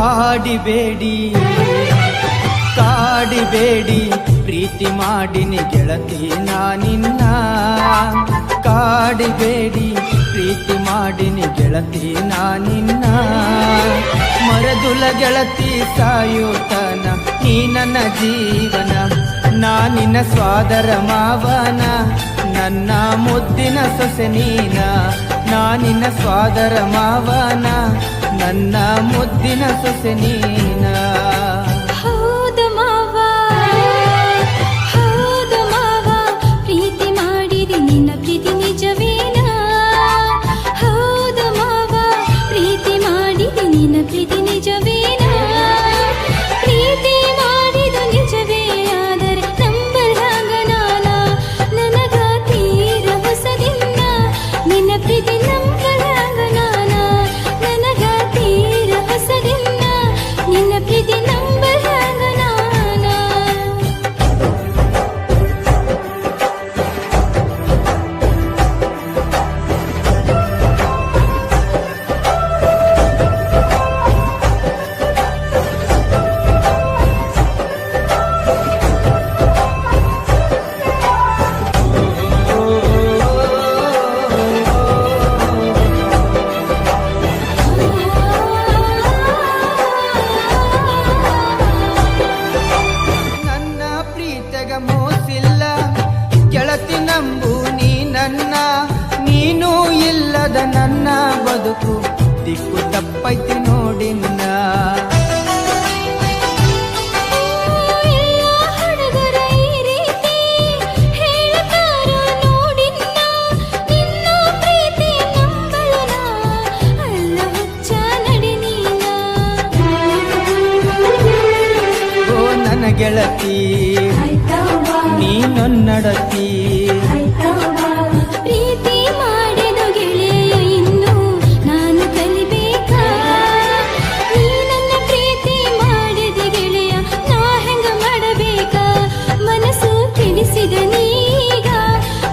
ಕಾಡಿಬೇಡಿ ಕಾಡಿಬೇಡಿ ಪ್ರೀತಿ ಮಾಡಿನಿ ಗೆಳತಿ ನಾನಿನ್ನ ಕಾಡಿಬೇಡಿ ಪ್ರೀತಿ ಮಾಡಿನಿ ಗೆಳತಿ ನಾನಿನ್ನ ಮರದುಲ ಗೆಳತಿ ಸಾಯುತನ ನೀ ನನ್ನ ಜೀವನ ನಾನಿನ್ನ ಸ್ವಾದರ ಮಾವನ ನನ್ನ ಮುದ್ದಿನ ಸೊಸೆ ನೀನ ನಾನಿನ್ನ ಸ್ವಾದರ ಮಾವನ ನನ್ನ ಮುದ್ದಿನ ಸೊಸೆ ನೀನ ಮೋಸಿಲ್ಲ ಗೆಳತಿ ನಂಬು ನೀ ನನ್ನ ನೀನು ಇಲ್ಲದ ನನ್ನ ಬದುಕು ದಿಕ್ಕು ತಪ್ಪೈತಿ ನೋಡಿನ್ನ ಗೆಳತಿ ನೀನೊನ್ನಡತಿ ಪ್ರೀತಿ ಮಾಡಿದ ಗೆಳೆಯ ಇನ್ನು ನಾನು ಕಲಿಬೇಕಾ ನೀ ನನ್ನ ಪ್ರೀತಿ ಮಾಡಿದ ಗೆಳೆಯ ನಾ ಹೆಂಗ ಮಾಡಬೇಕಾ ಮನಸ್ಸು ತಿಳಿಸಿದ ನೀಗ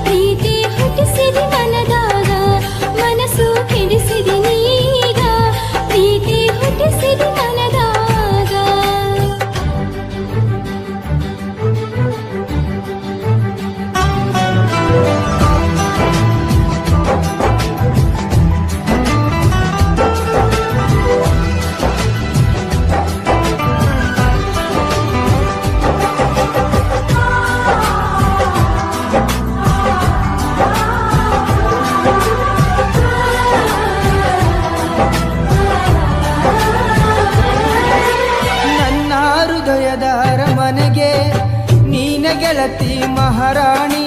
ಪ್ರೀತಿ ಹುಟ್ಟಿಸಿದ ಮನದಾಗ ಮನಸ್ಸು ತಿಳಿಸಿದ ನೀಗ ಪ್ರೀತಿ ಹುಟ್ಟಿಸಿದ ಮನದಾಗ ಅರಮನೆಗೆ ನೀನ ಗೆಳತಿ ಮಹಾರಾಣಿ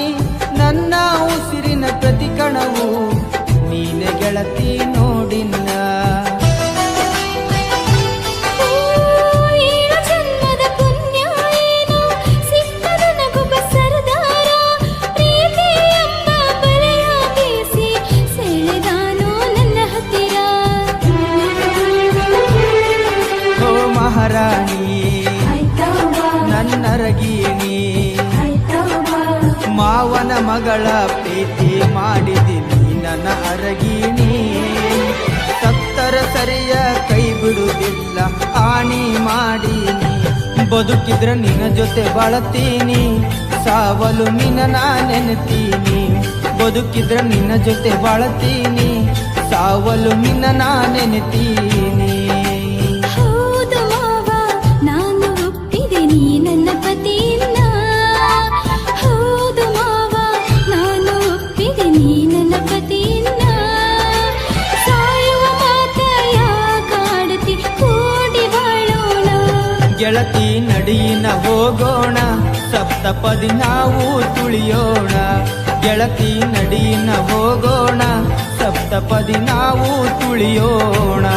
ನನ್ನ ಉಸಿರಿನ ಪ್ರತಿ ಕಣವು ನೀನ ಗೆಳತಿ ನೋಡಿನ್ನ ಜನ್ಮದ ಪುಣ್ಯ ಏನೋ ಸಿಕ್ಕದ ನಗುಬ ಸರದಾರ ಪ್ರೀತಿ ಎಂಬ ಬಲೆಯ ಬೀಸಿ ಸೆಳೆದಾನೋ ನನ್ನ ಹತ್ತಿರ ಓ ಮಹಾರಾಣಿ ನನ್ನರಗೀಣಿ ಮಾವನ ಮಗಳ ಪ್ರೀತಿ ಮಾಡಿದಿನಿ ನನ್ನ ಅರಗೀಣಿ ಸತ್ತರ ಸರಿಯ ಕೈ ಬಿಡುವುದಿಲ್ಲ ಆಣಿ ಮಾಡೀನಿ ಬದುಕಿದ್ರ ನಿನ್ನ ಜೊತೆ ಬಾಳತೀನಿ ಸಾವಲು ನಿನ್ನ ನಾ ನೆನೆತೀನಿ ಬದುಕಿದ್ರ ನಿನ್ನ ಜೊತೆ ಬಾಳತೀನಿ ಸಾವಲು ನಿನ್ನ ನಾ ನೆನೆತೀನಿ ನೀ ನನ್ನ ಪತಿಯನ್ನ ಹೌದು ಮಾವ ನಾನು ಒಪ್ಪಿದೆ ನೀ ನನ್ನ ಪತಿಯನ್ನ ಸಾಯುವ ಮಾತ ಯಾಕಾಡತಿ ಕೂಡಿ ಬಾಳೋಣ ಗೆಳತಿ ನಡಿಯಿನ ಹೋಗೋಣ ಸಪ್ತಪದಿ ನಾವು ತುಳಿಯೋಣ ಗೆಳತಿ ನಡಿಯಿನ ಹೋಗೋಣ ಸಪ್ತಪದಿ ನಾವು ತುಳಿಯೋಣ